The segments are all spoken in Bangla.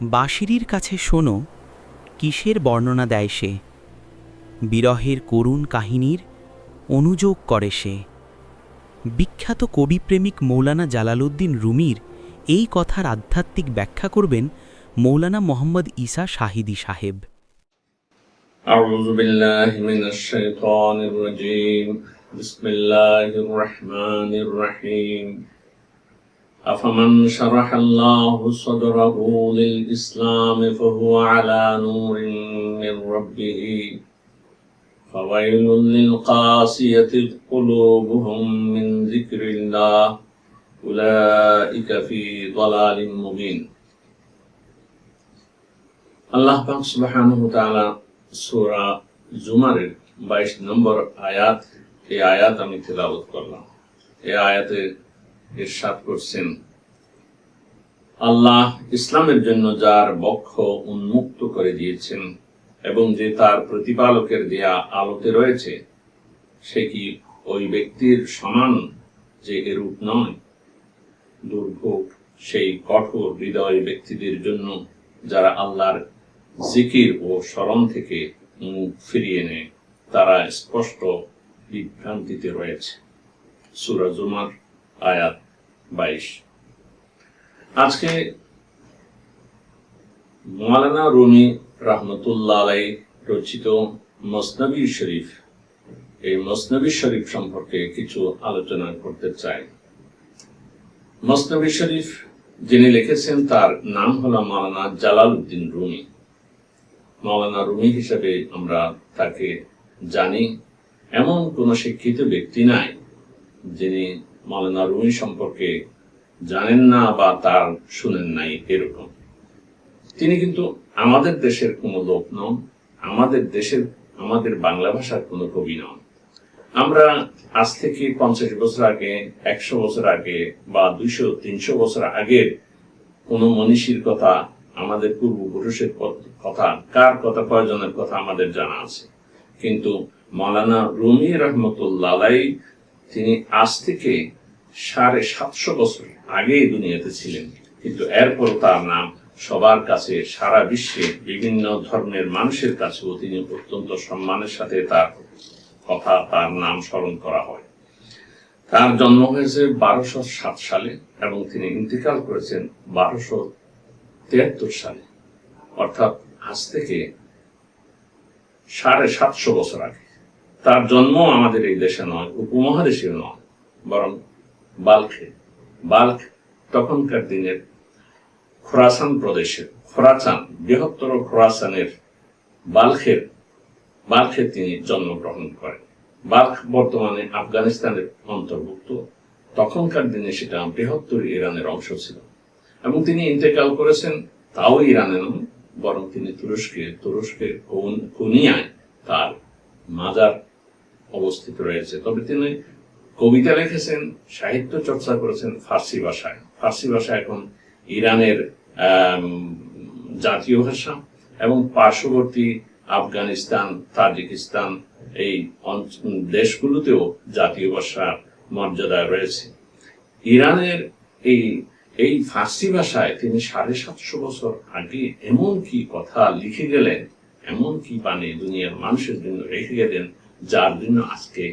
বাঁশিরির কাছে শোনো কিসের বর্ণনা দেয় সে, বিরহের করুণ কাহিনীর অনুযোগ করে সে। বিখ্যাত কবিপ্রেমিক মৌলানা জালালউদ্দিন রুমির এই কথার আধ্যাত্মিক ব্যাখ্যা করবেন মৌলানা মোহাম্মদ ঈসা শাহিদি সাহেব। আউযু বিল্লাহি মিনাশ শাইতানির রাজীম। বিসমিল্লাহির রহমানির রহিম। আফামান শারাহাল্লাহু সাদরাহু লিল ইসলাম ফাহুয়া আলা নূরিন মির রাব্বিহি ফাওয়াইলুল লিল কাসিয়াতি কুলুবুহুম মিন যিকরিল্লাহ উলাইকা ফি দালালিম মুবিন। আল্লাহ পাক সুবহানাহু ওয়া তাআলা সূরা জুমারের 22 নম্বর আয়াত, এই আয়াত আমি তেলাওয়াত করলাম। এই আয়াতে ইরশাদ করছেন, আল্লাহ ইসলামের জন্য যার বক্ষ উন্মুক্ত করে দিয়েছেন এবং যে তার প্রতিপালকের দেয়া আলোতে রয়েছে, সে কি ওই ব্যক্তির সমান যে এরূপ নয়? দুর্ভোগ সেই কঠোর হৃদয় ব্যক্তিদের জন্য যারা আল্লাহর জিকির ও স্মরণ থেকে মুখ ফিরিয়ে নেয়, তারা স্পষ্ট বিভ্রান্তিতে রয়েছে। সূরা জুমার আয়াত 22। আজকে মওলানা রুমি রাহমাতুল্লাহ আলাইহি রচিত মসনবী শরীফ, এই মসনবী শরীফ সম্পর্কে কিছু আলোচনা করতে চাই। মসনবী শরীফ যিনি লিখেছেন তার নাম হলো মওলানা জালালউদ্দিন রুমি। মওলানা রুমি হিসেবে আমরা তাকে জানি, এমন কোন শিক্ষিত ব্যক্তি নাই যিনি মওলানা রুমি সম্পর্কে জানেন না বা তার শুনেন নাই এরকম। তিনি কিন্তু আমাদের দেশের কোনো লোক নন, আমাদের বাংলা ভাষার কোনো কবি নন। আমরা আজ থেকে 50 বছর আগে, 100 বছর আগে বা 200-300 বছর আগের কোন মনীষীর কথা, আমাদের পূর্বপুরুষের কথা, কার কথা, কয়জনের কথা আমাদের জানা আছে। কিন্তু মওলানা রুমি রহমতুল্লাহ আলাইহি তিনি আজ থেকে 750 বছর আগে দুনিয়াতে ছিলেন, কিন্তু এরপর তার নাম সবার কাছে, সারা বিশ্বে বিভিন্ন ধর্মের মানুষের কাছেও তিনি অত্যন্ত সম্মানের সাথে তার কথা, তার নাম স্মরণ করা হয়। তার জন্ম হয়েছে 1207 সালে এবং তিনি ইন্তেকাল করেছেন 1273 সালে, অর্থাৎ আজ থেকে 750 বছর আগে। তার জন্ম আমাদের এই দেশে নয়, উপমহাদেশেও নয়, বরং বাল্খ তখনকার দিনের খোরাসান প্রদেশের, বৃহত্তর খোরাসানের বাল্খে তিনি জন্মগ্রহণ করেন। বাল্খ বর্তমানে আফগানিস্তানের অন্তর্ভুক্ত, তখনকার দিনে সেটা বৃহত্তর ইরানের অংশ ছিল। এবং তিনি ইন্তেকাল করেছেন তাও ইরানে নয়, বরং তিনি তুরস্কের কোনিয়ায় তার মাজার অবস্থিত রয়েছে। তবে তিনি কবিতা লিখেছেন, সাহিত্য চর্চা করেছেন ফার্সি ভাষায়। ফার্সি ভাষা এখন ইরানের জাতীয় ভাষা এবং পার্শ্ববর্তী আফগানিস্তান, তাজিকিস্তান এই দেশগুলোতেও জাতীয় ভাষার মর্যাদা রয়েছে। ইরানের এই ফার্সি ভাষায় তিনি 750 বছর আগে এমন কি কথা লিখে গেলেন, এমন কি বাণী দুনিয়ার মানুষের জন্য রেখে গেলেন, যার জন্য আজকে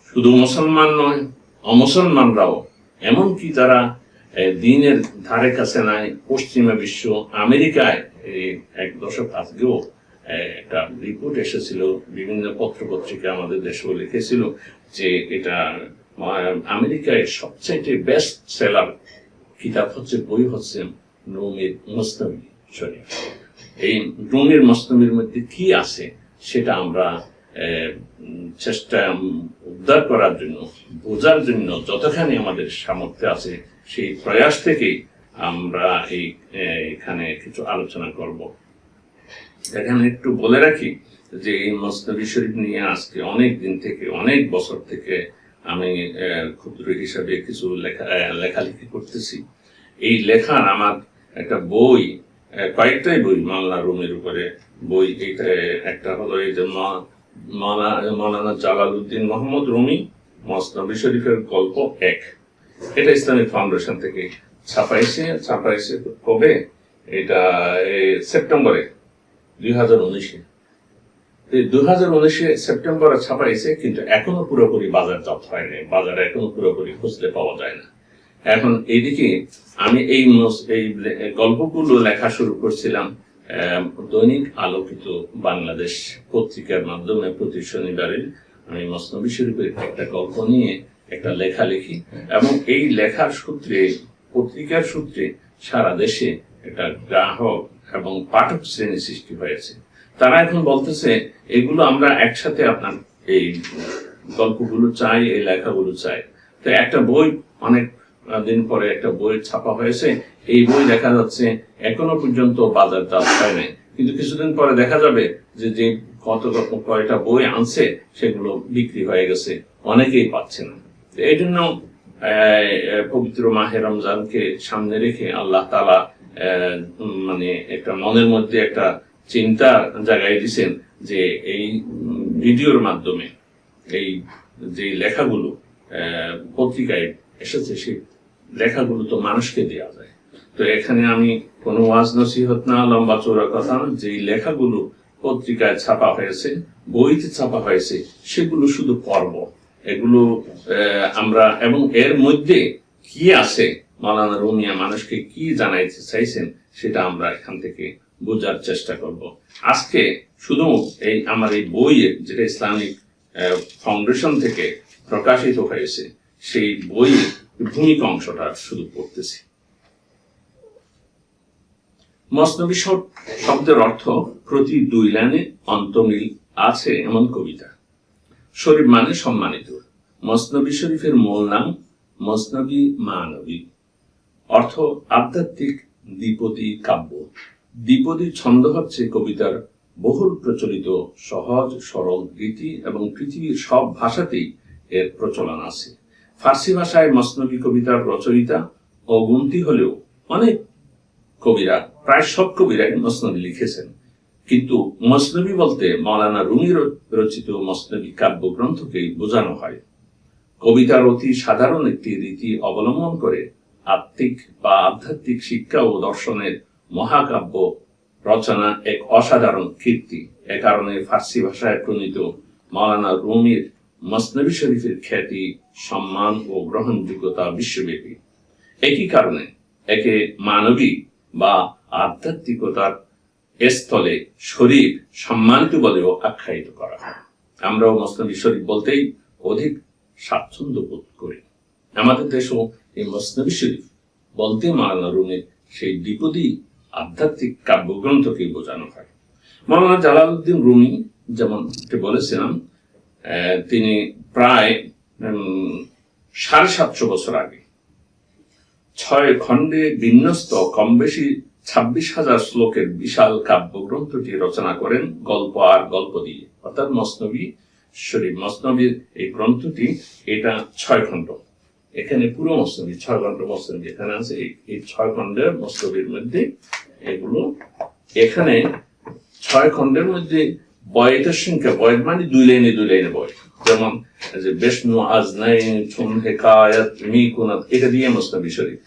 শুধু মুসলমান নয়, অমুসলমানরাও, এমনকি যারা দিনের ধারে কাছে নাই, পশ্চিমা বিশ্ব, আমেরিকায় এক দশক আগেও একটা রিপোর্ট এসেছিল, বিভিন্ন পত্রপত্রিকা আমাদের দেশেও লিখেছিল যে এটা আমেরিকায় সবচাইতে বেস্ট সেলার কিতাব হচ্ছে, বই হচ্ছে রুমির মসনবী শরীফ। এই রুমির মসনবীর মধ্যে কি আছে সেটা আমরা চেষ্টা উদ্ধার করার জন্য, বোঝার জন্য যতখানি আমাদের সামর্থ্য আছে সেই প্রয়াস থেকেই আমরা এখানে কিছু আলোচনা করব। এখানে একটু বলে রাখি যে এই মসনবী শরীফ নিয়ে আজকে অনেক দিন থেকে, অনেক বছর থেকে আমি ক্ষুদ্র হিসাবে কিছু লেখালেখি করতেছি। এই লেখার আমার একটা বই, কয়েকটাই বই মওলানা রুমির উপরে বই। একটা হলো এই যে মওলানা জালালউদ্দিন মোহাম্মদ রুমি মসনবী শরীফের গল্প 1, এটা ইসলামিক ফাউন্ডেশন থেকে ছাপাইছে কবে এটা সেপ্টেম্বরে 2019-এ। 2019-এ সেপ্টেম্বরে ছাপাইছে, কিন্তু এখনো পুরোপুরি বাজারজাত হয়নি, বাজারে এখনো পুরোপুরি খুঁজতে পাওয়া যায় না। এখন এইদিকে আমি এই গল্পগুলো লেখা শুরু করছিলাম দৈনিক আলোকিত বাংলাদেশ পত্রিকার মাধ্যমে। প্রতি শনিবারে আমি মসনবী শরীফের একটা গল্প নিয়ে একটা লেখা লিখি, এবং এই লেখার সূত্রে, পত্রিকার সূত্রে সারা দেশে একটা গ্রাহক এবং পাঠক শ্রেণী সৃষ্টি হয়েছে। তারা এখন বলতেছে এগুলো আমরা একসাথে, আপনার এই গল্পগুলো চাই, এই লেখাগুলো চাই। তো একটা বই, অনেক দিন পরে একটা বই ছাপা হয়েছে, এই বই দেখা যাচ্ছে এখনো পর্যন্ত বাজারজাত হয় নাই, কিন্তু কিছুদিন পরে দেখা যাবে যে যে কয়টা বই আনছে সেগুলো বিক্রি হয়ে গেছে, অনেকেই পাচ্ছে না। এই জন্য পবিত্র মাহে রমজানকে সামনে রেখে আল্লাহ তাআলা মানে একটা মনের মধ্যে একটা চিন্তা জাগাই দিয়েছেন যে এই ভিডিওর মাধ্যমে এই যে লেখাগুলো পত্রিকায় এসেছে, সেই লেখাগুলো তো মানুষকে দেওয়া যায়। তো এখানে আমি কোনো ওয়াজ নসিহত না, লম্বা চৌড়া কথা না, যে লেখাগুলো পত্রিকায় ছাপা হয়েছে, বইতে ছাপা হয়েছে, সেগুলো শুধু পড়ব। এগুলো আমরা, এবং এর মধ্যে কি আছে, মাওলানা রুমিয়া মানুষকে কি জানাইতে চাইছেন, সেটা আমরা এখান থেকে বোঝার চেষ্টা করব। আজকে শুধু এই আমার এই বইয়ের, যেটা ইসলামিক ফাউন্ডেশন থেকে প্রকাশিত হয়েছে, সেই বইয়ের ভূমিকা অংশটা শুধু পড়তেছি। মসনবী শব্দের অর্থ প্রতি 2 লাইনে অন্তমিল আছে এমন কবিতা। শরীফ মানে সম্মানিত। মসনবী শরীফের মূল নাম মসনবী মানবী, অর্থ আধ্যাত্মিক দ্বিপদী কাব্য। দ্বিপদী ছন্দ হচ্ছে কবিতার বহুল প্রচলিত সহজ সরল রীতি, এবং পৃথিবীর সব ভাষাতেই এর প্রচলন আছে। ফার্সি ভাষায় মসনবী কবিতার রচয়িতা অগুন্তি হলেও অনেক কবিরা, প্রায় সব কবিরাই মসনবী লিখেছেন, কিন্তু মসনবী বলতে মাওলানা রুমি রচিত মসনবী কাব্যগ্রন্থকেই বোঝানো হয়। কবিতার অতি সাধারণ একটি রীতি অবলম্বন করে আত্মিক বা আধ্যাত্মিক শিক্ষা ও দর্শনের মহাকাব্য রচনা এক অসাধারণ কীর্তি। এ কারণে ফার্সি ভাষায় প্রণীত মাওলানা রুমির মসনবী শরীফের খ্যাতি, সম্মান ও গ্রহণযোগ্যতা বিশ্বব্যাপী। একই কারণে একে মানবী বা আধ্যাত্মিকতার স্থলে শরীফ সম্মানিত বলেও আখ্যায়িত করা হয়। আমরাও মসনবী শরীফ বলতেই অধিক স্বাচ্ছন্দ্য বোধ করি। আমাদের দেশও এই মসনবী শরীফ বলতে মাওলানা রুমির সেই দ্বিপদী আধ্যাত্মিক কাব্যগ্রন্থকেই বোঝানো হয়। মাওলানা জালালউদ্দিন রুমি, যেমন বলেছিলাম, তিনি প্রায় 750 বছর আগে 6 খণ্ডে বিন্যস্ত কম বেশি 26,000 শ্লোকের বিশাল কাব্যগ্রন্থটি রচনা করেন গল্প আর গল্প দিয়ে, অর্থাৎ মসনবী শরীফ। মসনবীর এই গ্রন্থটি, এটা 6 খণ্ড। এখানে পুরো মসনবী 6 খণ্ড মসনবী এখানে আছে। এই 6 খণ্ডের মসনবীর মধ্যে এগুলো, এখানে 6 খণ্ডের মধ্যে বয়েটের সংখ্যা, বয়েট মানে 2 লাইনে 2 লাইনে বয়েট, যেমন যে বেশনু আজনাইন ছুন হেকায়াত মিকুনাত, এটা দিয়ে মসনবী শরীফ,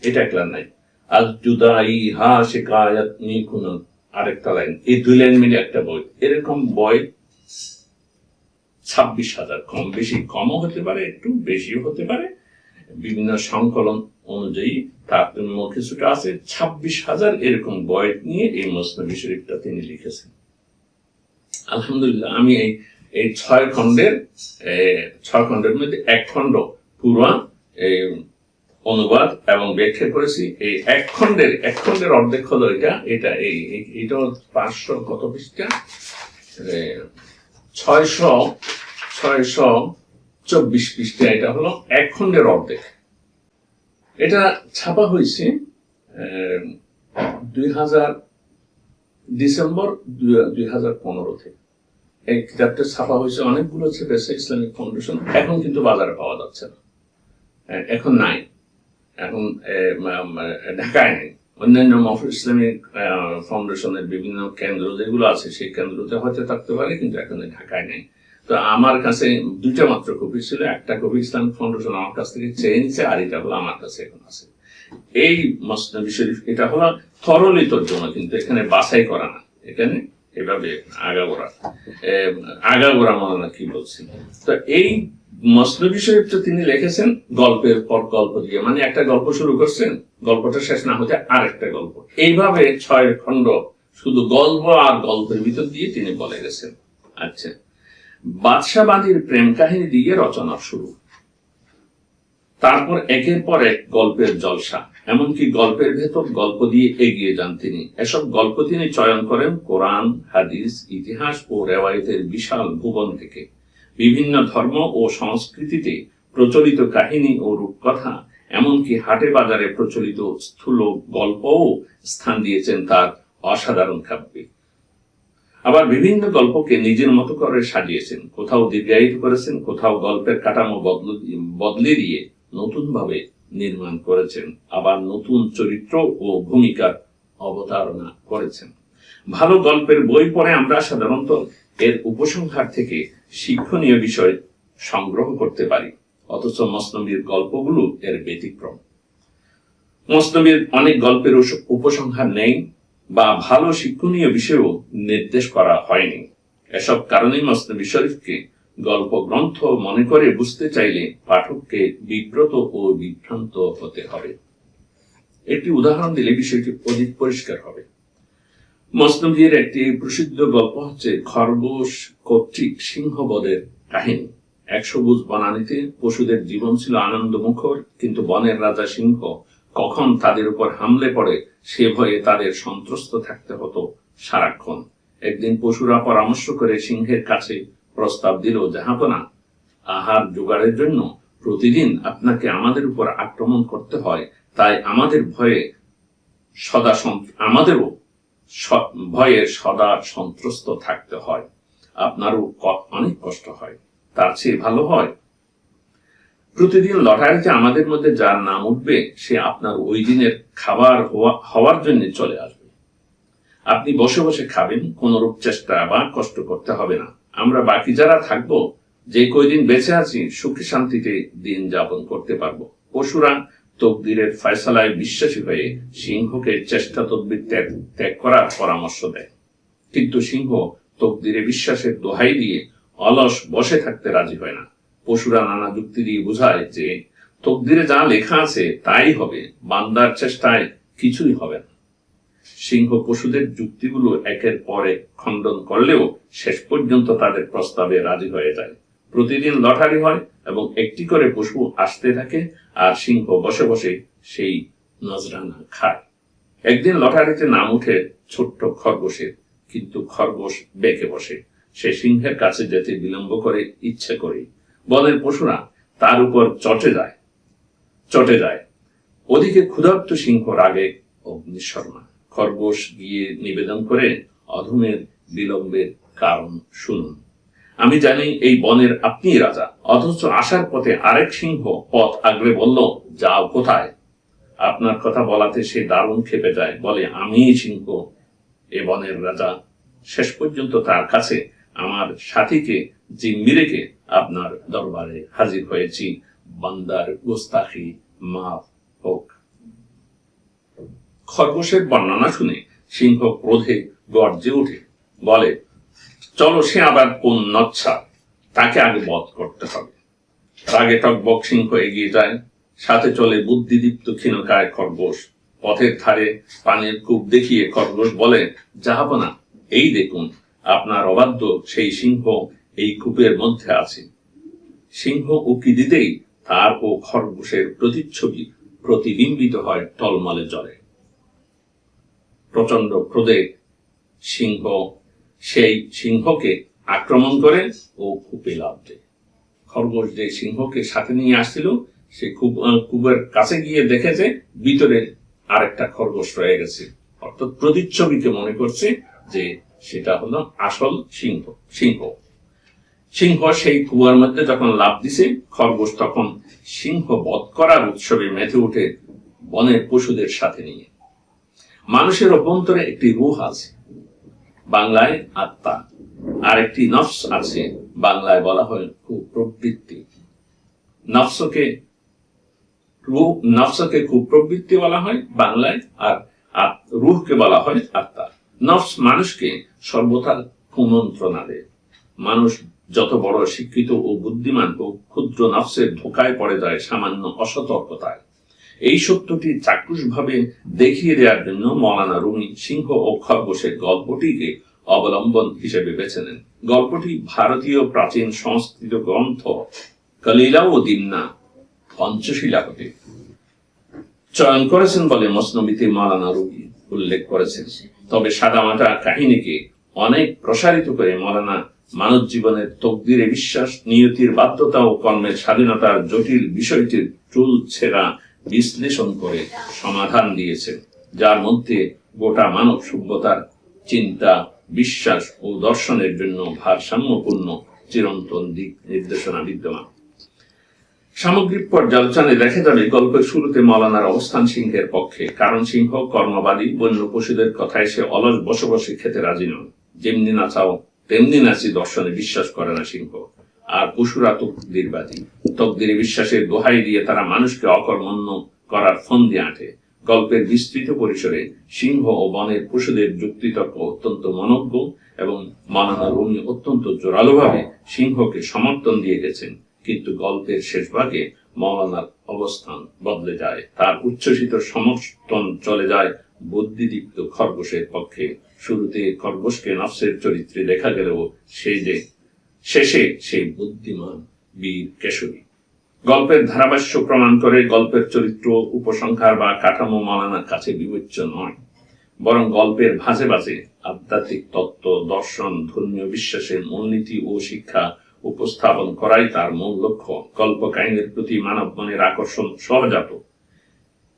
এটা একলা নাই। আজ জুদাই হা শিকায়াত মিকুনাত আরেকটা লাইন, এই 2 লাইন মিলে একটা বই। এরকম বই 26,000, কম বেশি, কমও হতে পারে, একটু বেশিও হতে পারে, বিভিন্ন সংকলন অনুযায়ী তারতম্য কিছুটা আছে। 26,000 এরকম বয়েট নিয়ে এই মসনবী শরীফটা তিনি লিখেছেন। আলহামদুলিল্লাহ, আমি এই 6 খণ্ডের মধ্যে 1 খণ্ড পুরা অনুবাদ এবং ব্যাখ্যা করেছি। এই 1 খণ্ডের অর্ধেক হলো এটা 500 কত পৃষ্ঠা, 624 পৃষ্ঠা, এটা হলো 1 খণ্ডের অর্ধেক। এটা ছাপা হয়েছে ডিসেম্বর 2015 এই কিতাবটা ছাপা হয়েছে। অনেকগুলো ছেপেছে ইসলামিক ফাউন্ডেশন, এখন কিন্তু বাজারে পাওয়া যাচ্ছে না, এখন নাই, এখন ঢাকায় নেই। অন্যান্য ইসলামিক ফাউন্ডেশনের বিভিন্ন কেন্দ্র যেগুলো আছে, সেই কেন্দ্রতে হয়তো থাকতে পারে, কিন্তু এখন ঢাকায় নেই। তো আমার কাছে 2টা মাত্র কপি ছিল। একটা কপি ইসলামিক ফাউন্ডেশন আমার কাছ থেকে চেয়ে নিচ্ছে, আর এটা হলো আমার কাছে এখন আছে। এই মসনবী শরীফ এটা হলো থরলি তর্জমা, কিন্তু এখানে বাছাই করা না, এখানে এভাবে আগাগোড়া মৌলানা কি বলছেন। তো এই মসনবী শরীফটা তিনি লিখেছেন গল্পের পর গল্প দিয়ে, মানে একটা গল্প শুরু করছেন, গল্পটা শেষ না হতে আরেকটা গল্প, এইভাবে 6 খণ্ড শুধু গল্প আর গল্পের ভিতর দিয়ে তিনি বলে গেছেন। আচ্ছা, বাদশাবাদীর প্রেম কাহিনী দিয়ে রচনা শুরু, তারপর একের পর এক গল্পের জলসা, এমনকি গল্পের ভেতর গল্প দিয়ে এগিয়ে যান তিনি। এসব গল্প তিনি চয়ন করেন কোরআন, হাদিস, ইতিহাস ও রেওয়ায়েতের বিশাল ভুবন থেকে। বিভিন্ন ধর্ম ও সংস্কৃতিতে প্রচলিত কাহিনী ও রূপকথা, এমনকি হাটে বাজারে প্রচলিত স্থূল গল্পও স্থান দিয়েছেন তার অসাধারণ কাব্যে। আবার বিভিন্ন গল্পকে নিজের মতো করে সাজিয়েছেন, কোথাও দীর্ঘায়িত করেছেন, কোথাও গল্পের কাঠামো বদলে দিয়ে নতুন ভাবে নির্মাণ করেছেন, আবার নতুন চরিত্র ও ভূমিকার অবতারণা করেছেন। ভালো গল্পের বই পড়ে আমরা সাধারণত এর উপসংহার থেকে শিক্ষণীয় বিষয় সংগ্রহ করতে পারি, অথচ মসনবীর গল্পগুলো এর ব্যতিক্রম। মসনবীর অনেক গল্পের উপসংহার নেই বা ভালো শিক্ষণীয় বিষয়ও নির্দেশ করা হয়নি। এসব কারণেই মসনবী শরীফকে গল্প গ্রন্থ মনে করে বুঝতে চাইলে পাঠককে বিব্রত ও বিভ্রান্ত হতে হবে। একটি উদাহরণ দিলে বিষয়টি অধিক পরিষ্কার হবে। মসনবীর একটি প্রসিদ্ধ গল্প হচ্ছে খরগোশ কর্তৃক সিংহবধের কাহিনী। 1 সবুজ বনানীতে পশুদের জীবন ছিল আনন্দমুখর, কিন্তু বনের রাজা সিংহ কখন তাদের উপর হামলে পড়ে সে ভয়ে তাদের সন্ত্রস্ত থাকতে হতো সারাক্ষণ। একদিন পশুরা পরামর্শ করে সিংহের কাছে প্রস্তাব দিল, জাহাপনা, আহার জোগাড়ের জন্য প্রতিদিন আপনাকে আমাদের উপর আক্রমণ করতে হয়, তাই আমাদেরও ভয়ে সদা সন্ত্রস্ত থাকতে হয়, আপনারও অনেক কষ্ট হয়। তার চেয়ে ভালো হয় প্রতিদিন লটারিতে আমাদের মধ্যে যার নাম উঠবে সে আপনার ওই দিনের খাবার হওয়ার জন্য চলে আসবে। আপনি বসে বসে খাবেন, কোনরূপ চেষ্টা বা কষ্ট করতে হবে না। আমরা বাকি যারা থাকবো, যে কয়দিন বেঁচে আছি, সুখে শান্তিতে দিন যাপন করতে পারবো। পশুরা তকদিরের ফয়সালায় বিশ্বাসী হয়ে সিংহকে চেষ্টা তদবির ত্যাগ করার পরামর্শ দেয়, কিন্তু সিংহ তকদিরে বিশ্বাসের দোহাই দিয়ে অলস বসে থাকতে রাজি হয় না। পশুরা নানা যুক্তি দিয়ে বোঝায় যে তকদিরে যা লেখা আছে তাই হবে, বান্দার চেষ্টায় কিছুই হবে না। সিংহ পশুদের যুক্তিগুলো একের পর এক খণ্ডন করলেও শেষ পর্যন্ত তাদের প্রস্তাবে রাজি হয়ে যায়। প্রতিদিন লটারি হয় এবং একটি করে পশু আসতে থাকে, আর সিংহ বসে বসে সেই নজরানা খায়। একদিন লটারিতে নাম উঠে ছোট্ট খরগোশের, কিন্তু খরগোশ বেঁকে বসে। সে সিংহের কাছে যেতে বিলম্ব করে ইচ্ছে করে। বনের পশুরা তার উপর চটে যায়। ওদিকে ক্ষুধার্ত সিংহ রাগে অগ্নিশর্মা। খরগোশ গিয়ে নিবেদন করে, অধমের বিলম্বের কারণ শুনুন। আমি জানি এই বনের আপনি রাজা, অথচ আসার পথে আরেক সিংহ পথ আগলে বলল, যাও কোথায়? আপনার কথা বলাতে সে দারুণ খেপে যায়, বলে, আমি সিংহ, এ বনের রাজা। শেষ পর্যন্ত তার কাছে আমার সাথীকে জিম্মি রেখে আপনার দরবারে হাজির হয়েছি। বান্দার গোস্তাখি মাফ হোক। খরগোশের বর্ণনা শুনে সিংহ ক্রোধে গর্জে উঠে বলে, চলো, সে আবার কোন নচ্ছা, তাকে আগে বধ করতে হবে। রাগে টকবক সিংহ এগিয়ে যায়, সাথে চলে বুদ্ধিদীপ্ত ক্ষীণকায় খরগোশ। পথের ধারে পানির কূপ দেখিয়ে খরগোশ বলে, জাহাপনা, এই দেখুন, আপনার অবাধ্য সেই সিংহ এই কূপের মধ্যে আছে। সিংহ উকি দিতেই তার ও খরগোশের প্রতিচ্ছবি প্রতিবিম্বিত হয় টলমলে জলে। প্রচন্ড ক্রোধে সেই সিংহকে আক্রমণ করে ও কূপে লাফ দেয়। খরগোশ যে সিংহকে সাথে নিয়ে আসছিল সে কূপের কাছে গিয়ে দেখেছে ভিতরে আরেকটা খরগোশ রয়ে গেছে, অর্থাৎ প্রতিচ্ছবিকে মনে করছে যে সেটা হলো আসল সিংহ সেই কুয়ার মধ্যে যখন লাফ দিছে, খরগোশ তখন সিংহ বধ করার উৎসবে মেতে উঠে বনের পশুদের সাথে নিয়ে। মানুষের অভ্যন্তরে একটি রূহ আছে, বাংলায় আত্মা, আর একটি নফস আছে, বাংলায় বলা হয় প্রবৃত্তি। নফসকে রূহ নফসকে কুপ্রবৃত্তি বলা হয় বাংলায়, আর রূহকে বলা হয় আত্মা। নফস মানুষকে সর্বদা কুমন্ত্রণা দেয়। মানুষ যত বড় শিক্ষিত ও বুদ্ধিমান ও ক্ষুদ্র নফসের ধোকায় পড়ে যায় সামান্য অসতর্কতায়। এই সত্যটি চাক্ষুষভাবে দেখিয়ে দেওয়ার জন্য মৌলানা রুমি সিংহ ও খরগোশের গল্পটিকে অবলম্বন হিসেবে বেছে নেন। গল্পটি ভারতীয় প্রাচীন সংস্কৃত গ্রন্থ কলিলা ও দিন্না পঞ্চশীলা হতে চয়ন করেছেন বলে মসনবিতে মৌলানা রুমি উল্লেখ করেছেন। তবে সাদামাটা কাহিনীকে অনেক প্রসারিত করে মৌলানা মানব জীবনের তকদিরে বিশ্বাস, নিয়তির বাধ্যতা ও কর্মের স্বাধীনতার জটিল বিষয়টির চুল ছেঁড়া বিশ্লেষণ করে সমাধান দিয়েছেন, যার মধ্যে গোটা মানব সভ্যতার চিন্তা, বিশ্বাস ও দর্শনের জন্য ভারসাম্যপূর্ণ চিরন্তন দিক নির্দেশনা বিদ্যমান। সামগ্রিক পর্যালোচনায় দেখা যাবে গল্পের শুরুতে মৌলানার অবস্থান সিংহের পক্ষে, কারণ সিংহ কর্মবাদী, বন্য পশুদের কথায় সে অলস বসে বসে খেতে রাজি নয়। যেমনি নাচাও তেমনি নাচি দর্শনে বিশ্বাস করে না সিংহ। আর পশুরা তকদিরবাদী, তকদিরে বিশ্বাসের দোহাই দিয়ে তারা মানুষকে অকর্মণ্য করার ফন্দি আঁটে। গল্পের বিস্তৃত পরিসরে সিংহ ও বনের পশুদের যুক্তিতর্ক অত্যন্ত মনোজ্ঞ এবং মৌলানা রুমি অত্যন্ত জোরালোভাবে সিংহকে সমর্থন দিয়ে গেছেন। কিন্তু গল্পের শেষ ভাগে মৌলানার অবস্থান বদলে যায়, তার উচ্ছ্বসিত সমর্থন চলে যায় বুদ্ধিদীপ্ত খরগোশের পক্ষে। শুরুতে খরগোশকে নফসের চরিত্রে দেখা গেলেও শেষে সেই বুদ্ধিমান বীর কেশরী। গল্পের ধারাভাষ্য প্রমাণ করে গল্পের চরিত্র উপসংহার বা কাঠামো মৌলানার কাছে বিবেচ্য নয়, বরং গল্পের ভাঁজে ভাঁজে আধ্যাত্মিক তত্ত্ব, দর্শন, ধর্মীয় বিশ্বাসের মূলনীতি ও শিক্ষা উপস্থাপন করাই তার মূল লক্ষ্য। গল্প কাহিনীর প্রতি মানব মনের আকর্ষণ সহজাত।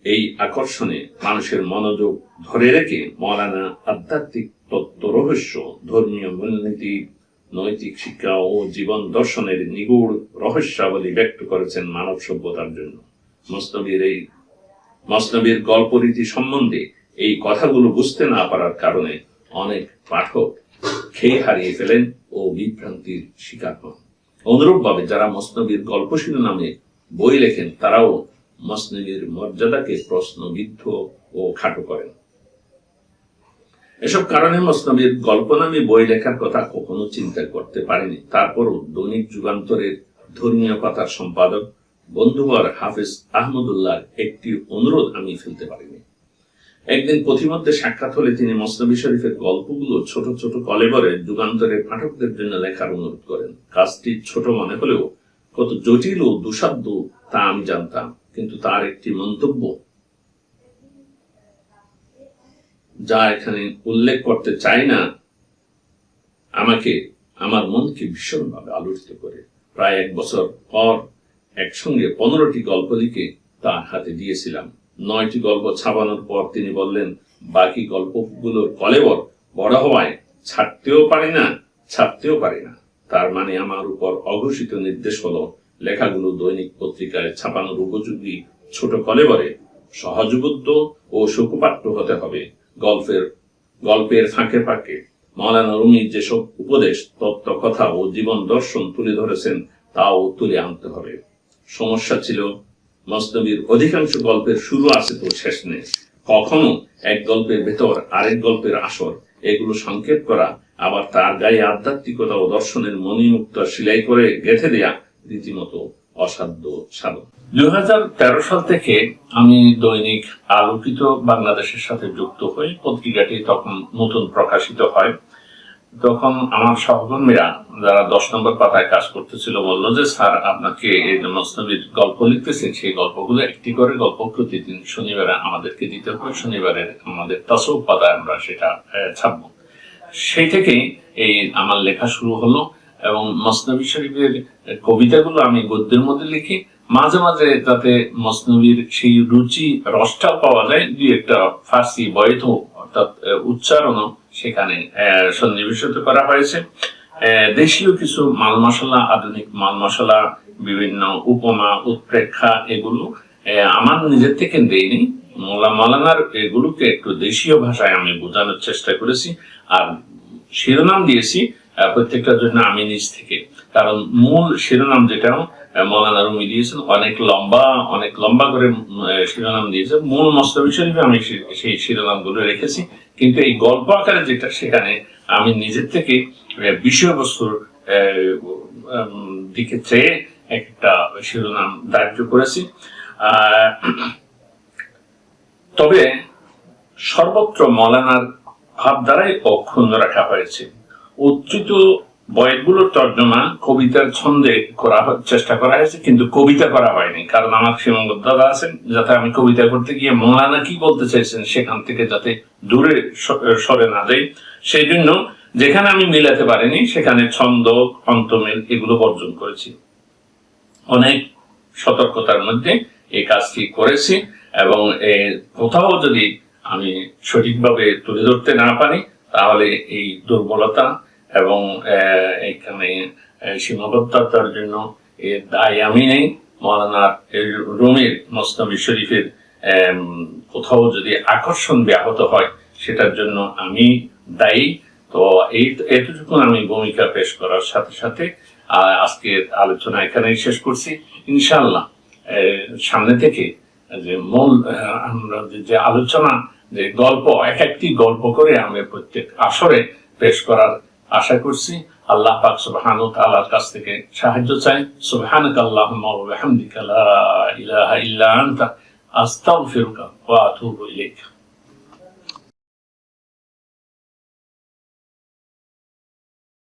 এই আকর্ষণে মানুষের মনোযোগ ধরে রেখে মৌলানা আধ্যাত্মিক তত্ত্ব, রহস্য, ধর্মীয় মূলনীতি, নৈতিক শিক্ষা ও জীবন দর্শনের নিগূঢ় রহস্যাবলী ব্যক্ত করেছেন মানব সভ্যতার জন্য। মসনবীর গল্পরীতি সম্বন্ধে এই কথাগুলো বুঝতে না পারার কারণে অনেক পাঠক খেয়ে হারিয়ে ফেলেন ও বিভ্রান্তির শিকার হন। অনুরূপভাবে যারা মসনবীর গল্প শিরোনামে বই লেখেন তারাও মসনবীর মর্যাদাকে প্রশ্নবিদ্ধ ও খাটো করেন। এসব কারণে মসনবীর গল্প নামে বই লেখার কথা কখনো চিন্তা করতে পারেনি। তারপরও দৈনিক যুগান্তরের ধর্মীয় পাতার সম্পাদক বন্ধুবর হাফিজ আহমদুল্লাহ একটি অনুরোধ আমি ফেলতে পারিনি। একদিন পথিমধ্যে সাক্ষাৎ হলে তিনি মসনবী শরীফের গল্পগুলো ছোট ছোট কলেবরে যুগান্তরের পাঠকদের জন্য লেখার অনুরোধ করেন। কাজটি ছোট মনে হলেও কত জটিল ও দুঃসাধ্য তা আমি জানতাম, কিন্তু তার একটি মন্তব্য যা এখানে উল্লেখ করতে চাই না আমাকে, আমার মনকে ভীষণভাবে আলোড়িত করে। প্রায় 1 বছর পর একসঙ্গে 15টি গল্প লিখে তার হাতে দিয়েছিলাম। 9টি গল্প ছাপানোর পর তিনি বললেন, বাকি গল্পগুলোর কলেবর বড় হওয়ায় ছাড়তেও পারি না, ছাপতেও পারি না। তার মানে আমার উপর অঘোষিত নির্দেশ হলো লেখাগুলো দৈনিক পত্রিকায় ছাপানোর উপযোগী ছোট কলেবরে সহজবোধ্য ও সুখপাঠ্য হতে হবে। গল্পের ফাঁকে ফাঁকে মৌলানা রুমি যেসব উপদেশ, তত্ত্ব, কথা ও জীবন দর্শন তুলে ধরেছেন তাও তুলে আনতে হবে। সমস্যা ছিল মসনবীর অধিকাংশ গল্পের শুরু আছে তো শেষ নেই। কখনো এক গল্পের ভেতর আরেক গল্পের আসর, এগুলো সংক্ষেপ করা, আবার তার গায়ে আধ্যাত্মিকতা ও দর্শনের মণিমুক্তা সেলাই করে গেঁথে দেয়া রীতিমতো অসাধ্য সাধন। 2013 সাল থেকে আমি দৈনিক আলোকিত বাংলাদেশের সাথে যুক্ত হই। পত্রিকাটি তখন নতুন প্রকাশিত হয়। তখন আমার সহকর্মীরা যারা 10 নম্বর পাতায় কাজ করতেছিল বললো যে, স্যার আপনাকে এই যে মসনবীর গল্প লিখতেছেন সেই গল্পগুলো একটি করে গল্প প্রতিদিন শনিবারে আমাদেরকে দিতে হবে, শনিবারের আমাদের তাসাউফ পাতায় আমরা সেটা ছাপবো। সেই থেকেই এই আমার লেখা শুরু হলো এবং মসনবী শরীফের কবিতাগুলো আমি গদ্যের মধ্যে লিখি। মাঝে মাঝে যাতে মসনবীর সেই রুচি রসটা পাওয়া যায়, 2-একটা ফার্সি বৈধ অর্থাৎ উচ্চারণও সেখানে সন্নিবেশিত করা হয়েছে। দেশীয় কিছু মাল মশলা, আধুনিক মাল মশলা, বিভিন্ন উপমা, উৎপ্রেক্ষা, এগুলো আমার নিজের থেকে দেইনি। মৌলানার এগুলোকে একটু দেশীয় ভাষায় আমি বোঝানোর চেষ্টা করেছি। আর শিরোনাম দিয়েছি প্রত্যেকটার জন্য আমি নিজ থেকে, কারণ মূল শিরোনাম যেটা মৌলানা রুমি দিয়েছেন, অনেক লম্বা করে শিরোনাম দিয়েছেন। মূল মস্তবি শরীফে আমি সেই শিরোনামগুলো রেখেছি, কিন্তু এই গল্প আকারে যেটা, সেখানে আমি নিজের থেকে বিষয়বস্তুর দিকে চেয়ে একটা শিরোনাম ধার্য করেছি। তবে সর্বত্র মৌলানার ভাব দ্বারাই অক্ষুণ্ণ রাখা হয়েছে। উদ্ধৃত বইগুলোর তর্জমা কবিতার ছন্দে চেষ্টা করা হয়েছে, কিন্তু কবিতা করা হয়নি, কারণ আমার সীমাবদ্ধতা আছেন, যাতে আমি কবিতা করতে গিয়ে মৌলানা কি বলতে চাইছেন সেখান থেকে যাতে দূরে সরে না যাই, সেই জন্য যেখানে আমি মিলাতে পারিনি সেখানে ছন্দ, অন্তমিল এগুলো বর্জন করেছি। অনেক সতর্কতার মধ্যে এই কাজটি করেছি, এবং কোথাও যদি আমি সঠিকভাবে তুলে ধরতে না পারি তাহলে এই দুর্বলতা এবং এখানে সীমাবদ্ধতার জন্য এর দায় আমি নেই। মৌলানা রুমির মসনবী শরীফের কোথাও যদি আকর্ষণ ব্যাহত হয় সেটার জন্য আমি দায়ী। তো এতটুকু আমি ভূমিকা পেশ করার সাথে সাথে আজকের আলোচনা এখানেই শেষ করছি। ইনশাআল্লাহ সামনে থেকে যে মূল আমরা যে আলোচনা, যে গল্প, এক একটি গল্প করে আমি প্রত্যেক আসরে পেশ করার আশা করছি। আল্লাহ পাক সুবহানাহু ওয়া তাআলার কাছ থেকে সাহায্য চাই। সুবহানাকা আল্লাহুম্মা ওয়া বিহামদিকা লা ইলাহা ইল্লা আনতা আস্তাগফিরুকা ওয়া আতুবু ইলাইক।